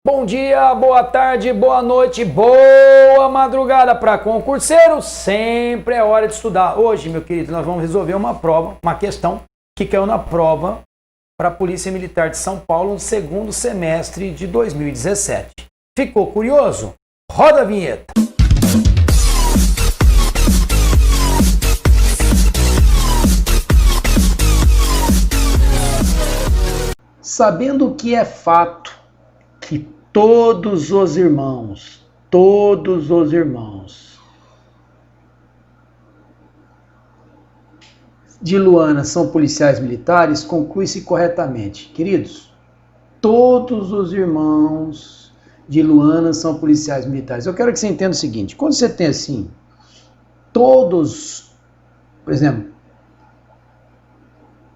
Bom dia, boa tarde, boa noite, boa madrugada para concurseiro. Sempre é hora de estudar. Hoje, meu querido, nós vamos resolver uma prova, uma questão que caiu na prova para a Polícia Militar de São Paulo no segundo semestre de 2017. Ficou curioso? Roda a vinheta. Sabendo que é fato que todos os irmãos de Luana são policiais militares, conclui-se corretamente. Queridos, todos os irmãos de Luana são policiais militares. Eu quero que você entenda o seguinte, quando você tem assim, todos, por exemplo,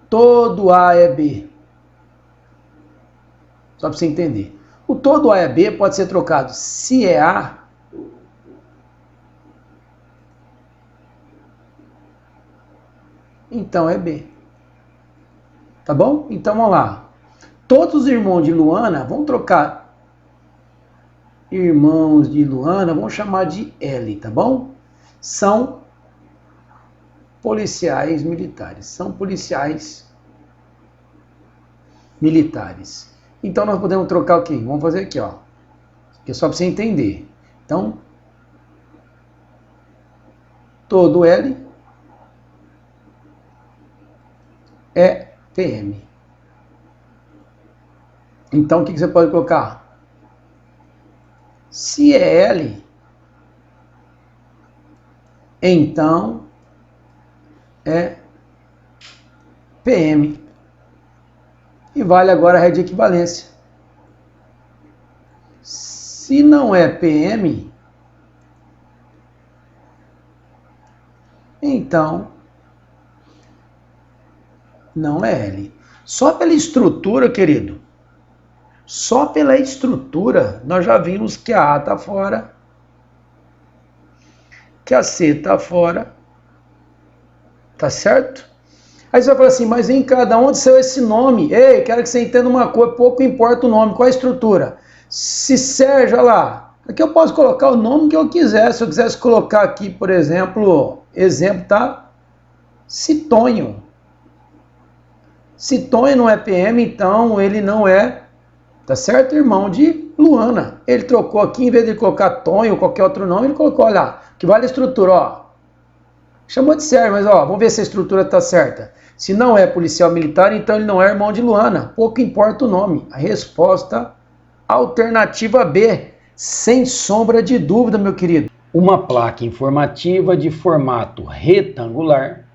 todo A é B, só para você entender. O todo A é B pode ser trocado. Se é A, então é B. Tá bom? Então vamos lá. Todos os irmãos de Luana, vamos trocar irmãos de Luana, vamos chamar de L, tá bom? São policiais militares. São policiais militares. Então nós podemos trocar o quê? Vamos fazer aqui, ó. Que é só para você entender. Então, todo L é PM. Então, o que você pode colocar? Se é L, então é PM. E vale agora a regra de equivalência. Se não é PM, então não é L. Só pela estrutura, querido, só pela estrutura, nós já vimos que a A está fora, que a C está fora, tá certo? Aí você vai falar assim, mas em cada onde saiu esse nome? Ei, quero que você entenda uma coisa, pouco importa o nome, qual a estrutura? Se Sérgio, olha lá, aqui eu posso colocar o nome que eu quiser, se eu quisesse colocar aqui, por exemplo, tá? Citonho. Citonho não é PM, então ele não é, tá certo? Irmão de Luana. Ele trocou aqui, em vez de colocar Tonho ou qualquer outro nome, ele colocou, olha lá, que vale a estrutura, ó. Chamou de Sérgio, mas ó, vamos ver se a estrutura está certa. Se não é policial militar, então ele não é irmão de Luana. Pouco importa o nome. A resposta, alternativa B, sem sombra de dúvida, meu querido. Uma placa informativa de formato retangular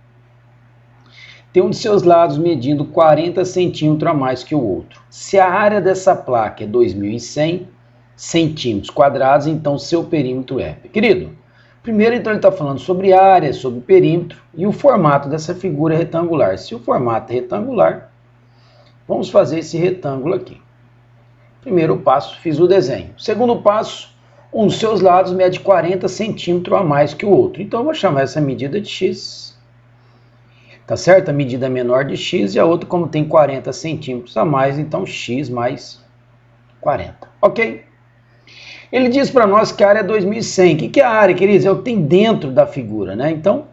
tem um de seus lados medindo 40 centímetros a mais que o outro. Se a área dessa placa é 2.100 centímetros quadrados, então seu perímetro é... Querido, primeiro, então, ele está falando sobre área, sobre perímetro e o formato dessa figura retangular. Se o formato é retangular, vamos fazer esse retângulo aqui. Primeiro passo, fiz o desenho. Segundo passo, um dos seus lados mede 40 centímetros a mais que o outro. Então, eu vou chamar essa medida de X. Tá certo? A medida menor de X e a outra, como tem 40 centímetros a mais, então X mais 40. Ok? Ele diz para nós que a área é 2.100. O que é a área, queridos? É o que tem dentro da figura, né? Então,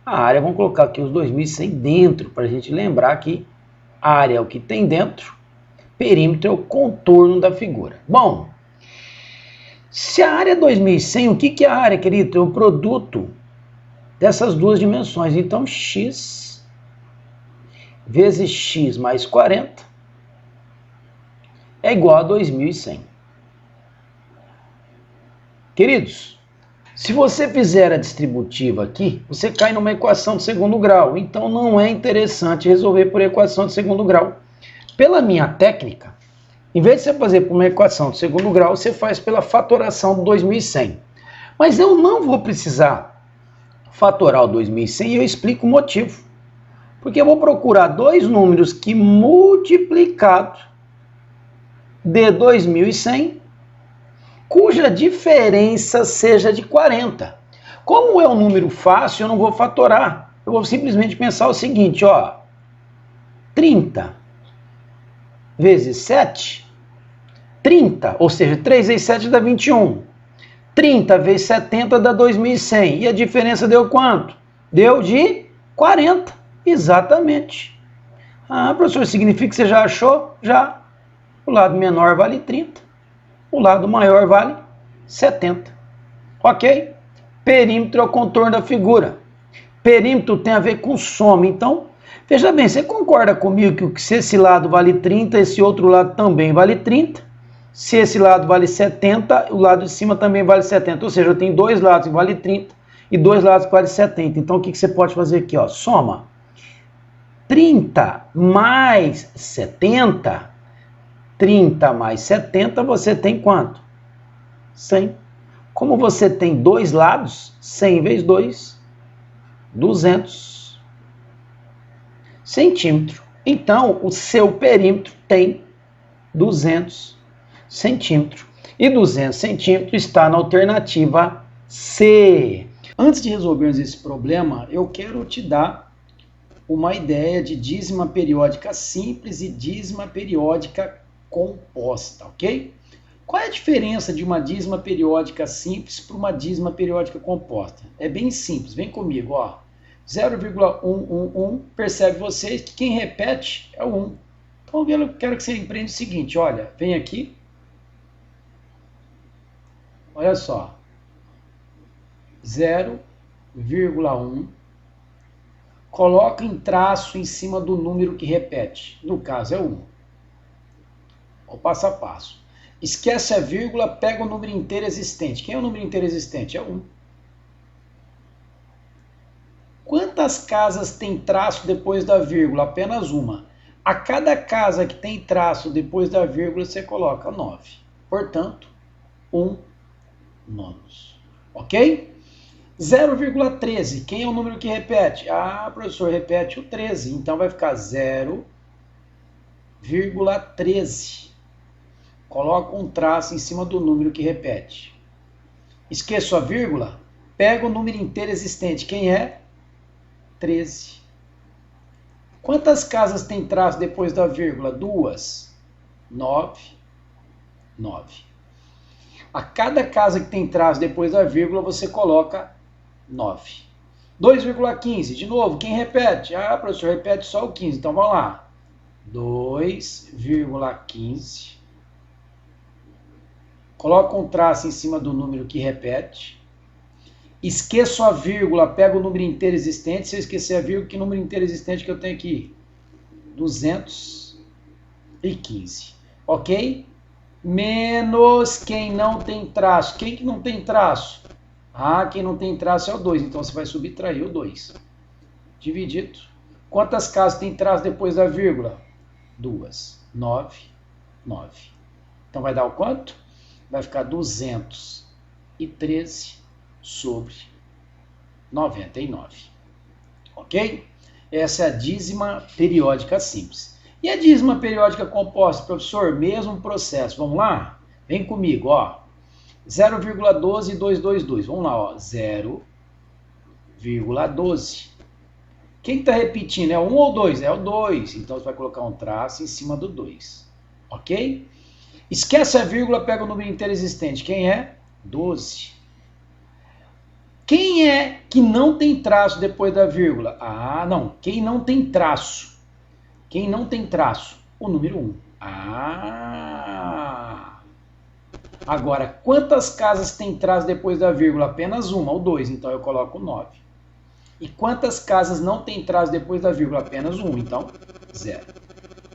a área, vamos colocar aqui os 2.100 dentro, para a gente lembrar que a área é o que tem dentro, perímetro é o contorno da figura. Bom, se a área é 2.100, o que é a área, querido? É o produto dessas duas dimensões. Então, X vezes X mais 40 é igual a 2.100. Queridos, se você fizer a distributiva aqui, você cai numa equação de segundo grau. Então não é interessante resolver por equação de segundo grau. Pela minha técnica, em vez de você fazer por uma equação de segundo grau, você faz pela fatoração do 2.100. Mas eu não vou precisar fatorar o 2.100 e eu explico o motivo. Porque eu vou procurar dois números que multiplicado de 2.100 cuja diferença seja de 40. Como é um número fácil, eu não vou fatorar. Eu vou simplesmente pensar o seguinte, ó. 30 vezes 7 30, ou seja, 3 vezes 7 dá 21. 30 vezes 70 dá 2.100. E a diferença deu quanto? Deu de 40. Exatamente. Ah, professor, significa que você já achou? Já. O lado menor vale 30. O lado maior vale 70. Ok? Perímetro é o contorno da figura. Perímetro tem a ver com soma. Então, veja bem, você concorda comigo que se esse lado vale 30, esse outro lado também vale 30? Se esse lado vale 70, o lado de cima também vale 70. Ou seja, eu tenho dois lados que vale 30 e dois lados que vale 70. Então, o que você pode fazer aqui? Ó? Soma 30 mais 70. 30 mais 70, você tem quanto? 100. Como você tem dois lados, 100 vezes 2, 200 centímetros. Então, o seu perímetro tem 200 centímetros. E 200 centímetros está na alternativa C. Antes de resolvermos esse problema, eu quero te dar uma ideia de dízima periódica simples e dízima periódica composta, ok? Qual é a diferença de uma dízima periódica simples para uma dízima periódica composta? É bem simples, vem comigo, ó. 0,111, percebe vocês que quem repete é o 1. Então eu quero que você empreende o seguinte, olha, vem aqui. Olha só. 0,1. Coloca em traço em cima do número que repete. No caso é 1. O passo a passo. Esquece a vírgula, pega o número inteiro existente. Quem é o número inteiro existente? É 1. Quantas casas tem traço depois da vírgula? Apenas uma. A cada casa que tem traço depois da vírgula, você coloca 9. Portanto, 1 nonos. Ok? 0,13. Quem é o número que repete? Ah, professor, repete o 13. Então vai ficar 0,13. Coloca um traço em cima do número que repete. Esqueça a vírgula. Pega o número inteiro existente. Quem é? 13. Quantas casas tem traço depois da vírgula? 2. 9. 9. A cada casa que tem traço depois da vírgula, você coloca 9. 2,15. De novo, quem repete? Ah, professor, repete só o 15. Então, vamos lá. 2,15. Coloca um traço em cima do número que repete. Esqueço a vírgula, pega o número inteiro existente. Se eu esquecer a vírgula, que número inteiro existente que eu tenho aqui? 215. Ok? Menos quem não tem traço. Quem que não tem traço? Ah, quem não tem traço é o 2. Então você vai subtrair o 2. Dividido. Quantas casas tem traço depois da vírgula? 2. 9. 9. Então vai dar o quanto? Vai ficar 213 sobre 99. Ok? Essa é a dízima periódica simples. E a dízima periódica composta, professor? Mesmo processo. Vamos lá? Vem comigo, ó. 0,12222. Vamos lá, ó. 0,12. Quem está repetindo? É o 1 ou 2? É o 2. Então você vai colocar um traço em cima do 2. Ok? Esquece a vírgula, pega o número inteiro existente. Quem é? 12. Quem é que não tem traço depois da vírgula? Ah, não. Quem não tem traço? Quem não tem traço? O número 1. Ah! Agora, quantas casas tem traço depois da vírgula? Apenas uma, ou 2. Então eu coloco 9. E quantas casas não tem traço depois da vírgula? Apenas 1. Então, 0.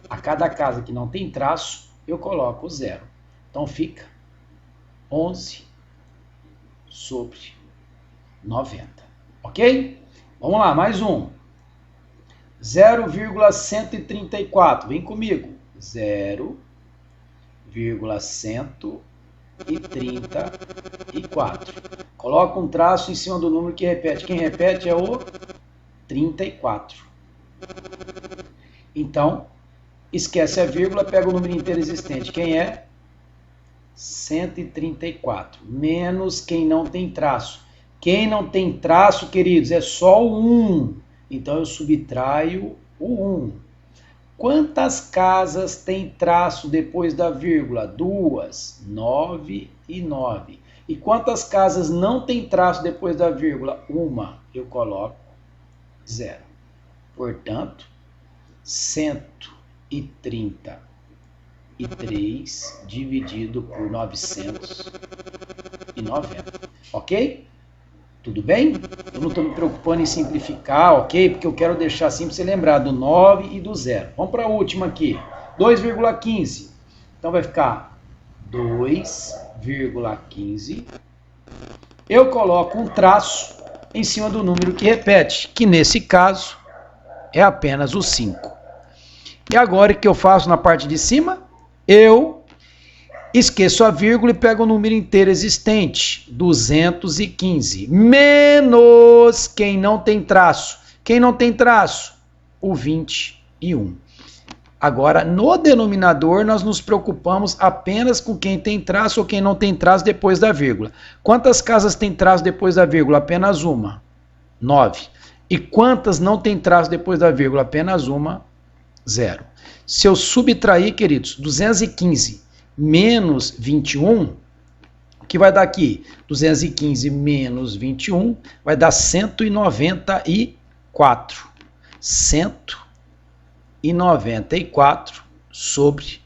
A cada casa que não tem traço, eu coloco 0. Então fica 11 sobre 90. Ok? Vamos lá, mais um. 0,134. Vem comigo. 0,134. Coloca um traço em cima do número que repete. Quem repete é o 34. Então, esquece a vírgula, pega o número inteiro existente. Quem é? 134. Menos quem não tem traço. Quem não tem traço, queridos, é só o 1. Então eu subtraio o 1. Quantas casas tem traço depois da vírgula? 2, 9 e 9. E quantas casas não tem traço depois da vírgula? 1, eu coloco 0. Portanto, 133 dividido por 990. Ok? Tudo bem? Eu não estou me preocupando em simplificar, ok? Porque eu quero deixar assim para você lembrar do 9 e do 0. Vamos para a última aqui. 2,15. Então vai ficar 2,15. Eu coloco um traço em cima do número que repete, que nesse caso é apenas o 5. E agora o que eu faço na parte de cima? Eu esqueço a vírgula e pego o número inteiro existente, 215, menos quem não tem traço. Quem não tem traço? O 21. Agora, no denominador, nós nos preocupamos apenas com quem tem traço ou quem não tem traço depois da vírgula. Quantas casas tem traço depois da vírgula? Apenas uma, 9. E quantas não tem traço depois da vírgula? Apenas uma, 0. Se eu subtrair, queridos, 215 menos 21, o que vai dar aqui? 215 menos 21 vai dar 194. 194 sobre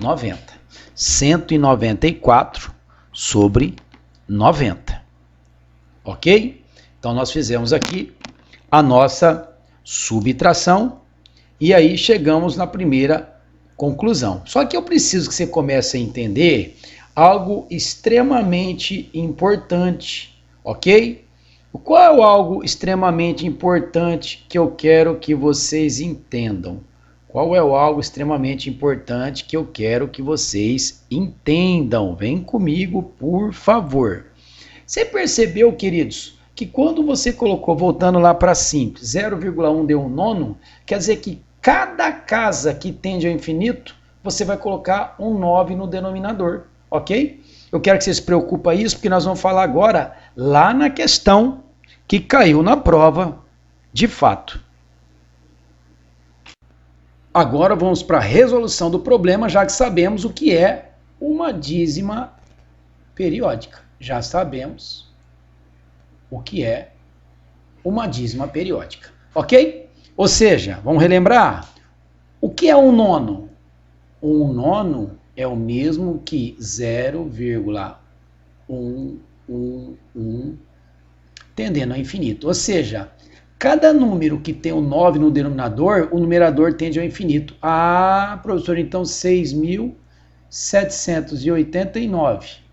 90. 194 sobre 90. Ok? Então, nós fizemos aqui a nossa subtração e aí chegamos na primeira conclusão. Só que eu preciso que você comece a entender algo extremamente importante, ok? Qual é o algo extremamente importante que eu quero que vocês entendam? Qual é o algo extremamente importante que eu quero que vocês entendam? Vem comigo, por favor. Você percebeu, queridos, que quando você colocou, voltando lá para simples, 0,1 deu um nono, quer dizer que cada casa que tende ao infinito, você vai colocar um 9 no denominador, ok? Eu quero que você se preocupe isso, porque nós vamos falar agora lá na questão que caiu na prova de fato. Agora vamos para a resolução do problema, já que sabemos o que é uma dízima periódica. Já sabemos o que é uma dízima periódica, ok? Ou seja, vamos relembrar, o que é um nono? Um nono é o mesmo que 0,111 tendendo ao infinito. Ou seja, cada número que tem um 9 no denominador, o numerador tende ao infinito. Ah, professor, então 6.789.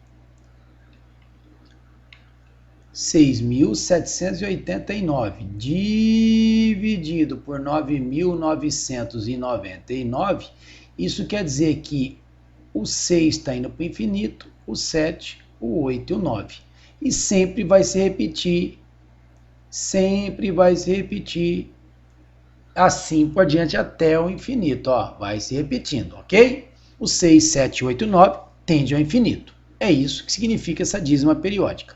6.789 dividido por 9.999, isso quer dizer que o 6 está indo para o infinito, o 7, o 8 e o 9. E sempre vai se repetir, assim por diante até o infinito, ó, vai se repetindo, ok? O 6, 7, 8 e 9 tende ao infinito. É isso que significa essa dízima periódica.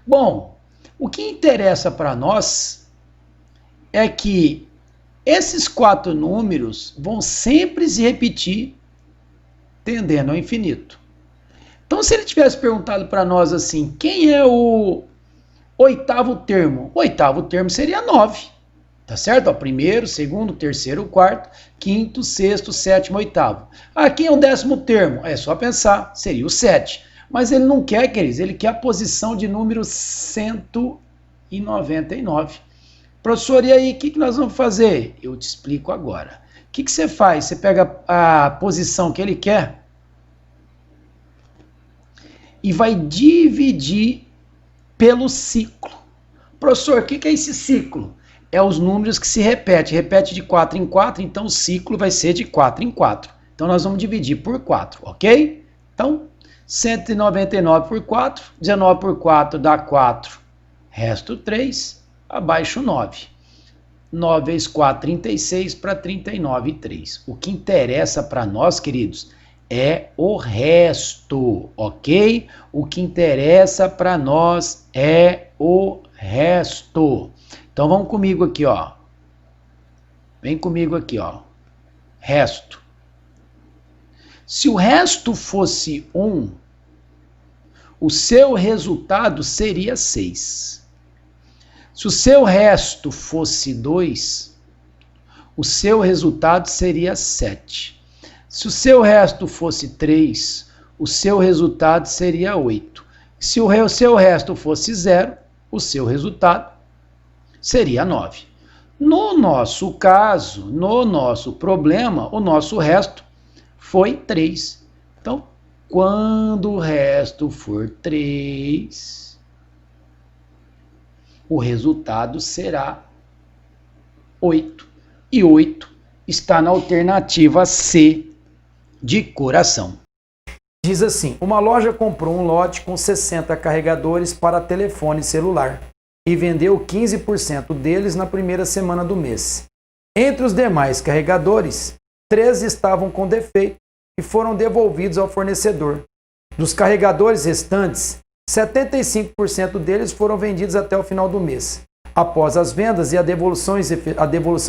Bom, o que interessa para nós é que esses 4 números vão sempre se repetir tendendo ao infinito. Então, se ele tivesse perguntado para nós assim, quem é o oitavo termo? O oitavo termo seria 9, tá certo? Ó, primeiro, segundo, terceiro, quarto, quinto, sexto, sétimo, oitavo. Ah, quem é o 10º termo? É só pensar, seria o 7. Mas ele não quer, queridos, ele quer a posição de número 199. Professor, e aí, o que nós vamos fazer? Eu te explico agora. O que você faz? Você pega a posição que ele quer e vai dividir pelo ciclo. Professor, o que é esse ciclo? É os números que se repetem. Repete de 4 em 4, então o ciclo vai ser de 4 em 4. Então nós vamos dividir por 4, ok? Então, 199 por 4, 19 por 4 dá 4, resto 3, abaixo 9. 9 vezes 4, 36 para 39 e 3. O que interessa para nós, queridos, é o resto, ok? O que interessa para nós é o resto. Então vamos comigo aqui, ó. Vem comigo aqui, ó. Resto. Se o resto fosse 1, o seu resultado seria 6. Se o seu resto fosse 2, o seu resultado seria 7. Se o seu resto fosse 3, o seu resultado seria 8. Se o seu resto fosse 0, o seu resultado seria 9. No nosso caso, no nosso problema, o nosso resto foi 3. Então, quando o resto for 3, o resultado será 8. E 8 está na alternativa C de coração. Diz assim: uma loja comprou um lote com 60 carregadores para telefone celular e vendeu 15% deles na primeira semana do mês. Entre os demais carregadores, 13 estavam com defeito e foram devolvidos ao fornecedor. Dos carregadores restantes, 75% deles foram vendidos até o final do mês. Após as vendas e a devolução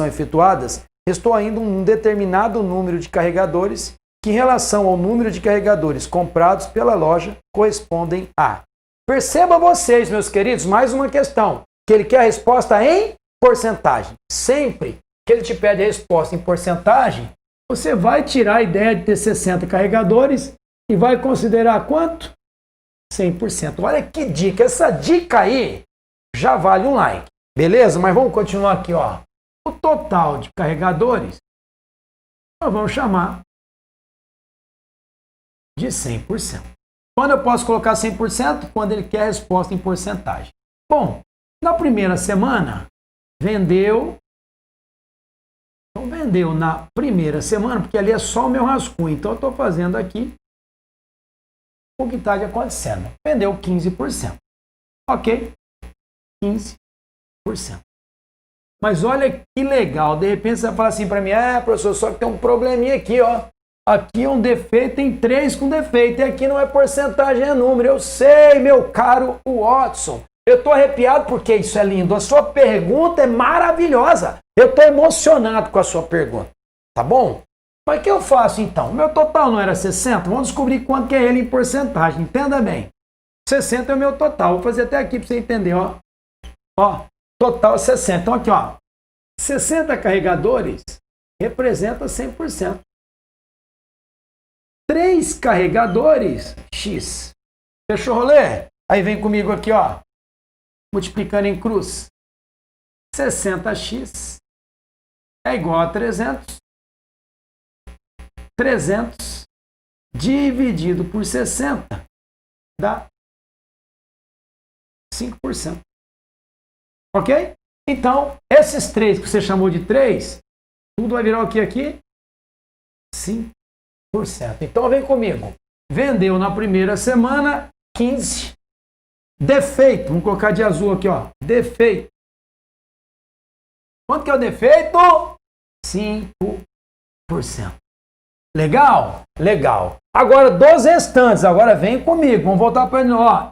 efetuadas, restou ainda um determinado número de carregadores que, em relação ao número de carregadores comprados pela loja, correspondem a... Perceba vocês, meus queridos, mais uma questão, que ele quer a resposta em porcentagem. Sempre que ele te pede a resposta em porcentagem, você vai tirar a ideia de ter 60 carregadores e vai considerar quanto? 100%. Olha que dica, essa dica aí já vale um like. Beleza? Mas vamos continuar aqui, ó. O total de carregadores, nós vamos chamar de 100%. Quando eu posso colocar 100%? Quando ele quer a resposta em porcentagem. Bom, na primeira semana, vendeu. Então, vendeu na primeira semana, porque ali é só o meu rascunho. Então, eu estou fazendo aqui o que está acontecendo. Vendeu 15%. Ok? 15%. Mas olha que legal. De repente, você vai falar assim para mim: professor, só que tem um probleminha aqui, ó. Aqui um defeito, tem 3 com defeito. E aqui não é porcentagem, é número. Eu sei, meu caro Watson. Eu estou arrepiado porque isso é lindo. A sua pergunta é maravilhosa. Eu estou emocionado com a sua pergunta. Tá bom? Mas o que eu faço então? O meu total não era 60? Vamos descobrir quanto que é ele em porcentagem. Entenda bem. 60 é o meu total. Vou fazer até aqui para você entender. Ó. Ó, total é 60. Então aqui, ó. 60 carregadores representa 100%. 3 carregadores, X. Fechou o rolê? Aí vem comigo aqui, ó. Multiplicando em cruz. 60x é igual a 300. 300 dividido por 60 dá 5%. Ok? Então, esses 3 que você chamou de 3, tudo vai virar o que aqui? 5%. Então vem comigo. Vendeu na primeira semana 15. Defeito. Vamos colocar de azul aqui, ó. Defeito. Quanto que é o defeito? 5%. Legal? Legal. Agora, dos restantes. Agora vem comigo. Vamos voltar para ele. Ó.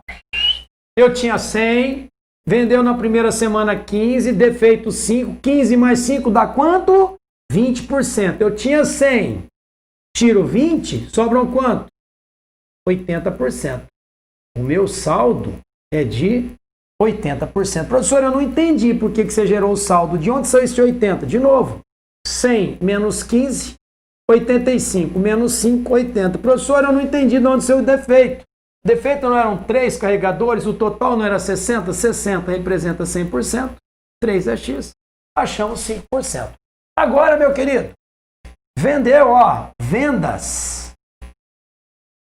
Eu tinha 100. Vendeu na primeira semana 15. Defeito 5. 15 mais 5 dá quanto? 20%. Eu tinha 100. Tiro 20, sobram quanto? 80%. O meu saldo é de 80%. Professor, eu não entendi por que você gerou o saldo. De onde saiu esse 80? De novo, 100 menos 15, 85. Menos 5, 80. Professor, eu não entendi de onde saiu o defeito. Defeito não eram 3 carregadores, o total não era 60? 60 representa 100%. 3 é X. Achamos 5%. Agora, meu querido, vendeu, ó, vendas.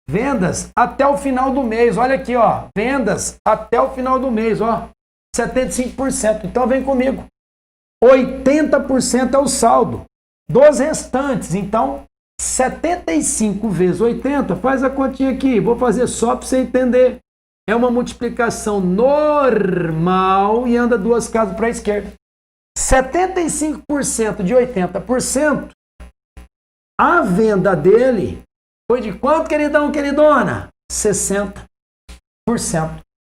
Vendas até o final do mês. Olha aqui, ó, vendas até o final do mês, ó, 75%. Então vem comigo. 80% é o saldo dos restantes. Então, 75 vezes 80, faz a continha aqui. Vou fazer só para você entender. É uma multiplicação normal e anda 2 casas para a esquerda. 75% de 80%. A venda dele foi de quanto, queridão, queridona? 60%.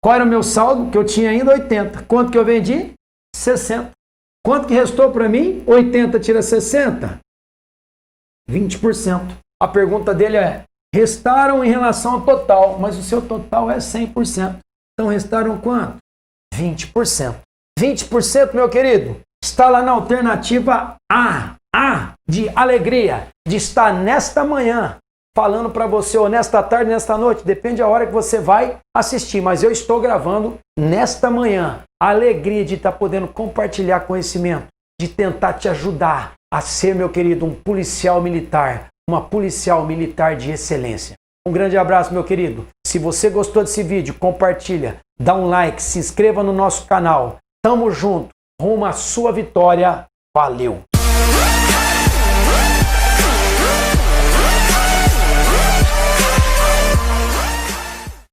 Qual era o meu saldo? Que eu tinha ainda 80%. Quanto que eu vendi? 60%. Quanto que restou para mim? 80 tira 60? 20%. A pergunta dele é, restaram em relação ao total, mas o seu total é 100%. Então restaram quanto? 20%. 20%, meu querido, está lá na alternativa A. A de alegria, de estar nesta manhã falando para você, ou nesta tarde, nesta noite, depende da hora que você vai assistir, mas eu estou gravando nesta manhã. A alegria de estar podendo compartilhar conhecimento, de tentar te ajudar a ser, meu querido, um policial militar, uma policial militar de excelência. Um grande abraço, meu querido. Se você gostou desse vídeo, compartilha, dá um like, se inscreva no nosso canal. Tamo junto, rumo à sua vitória. Valeu!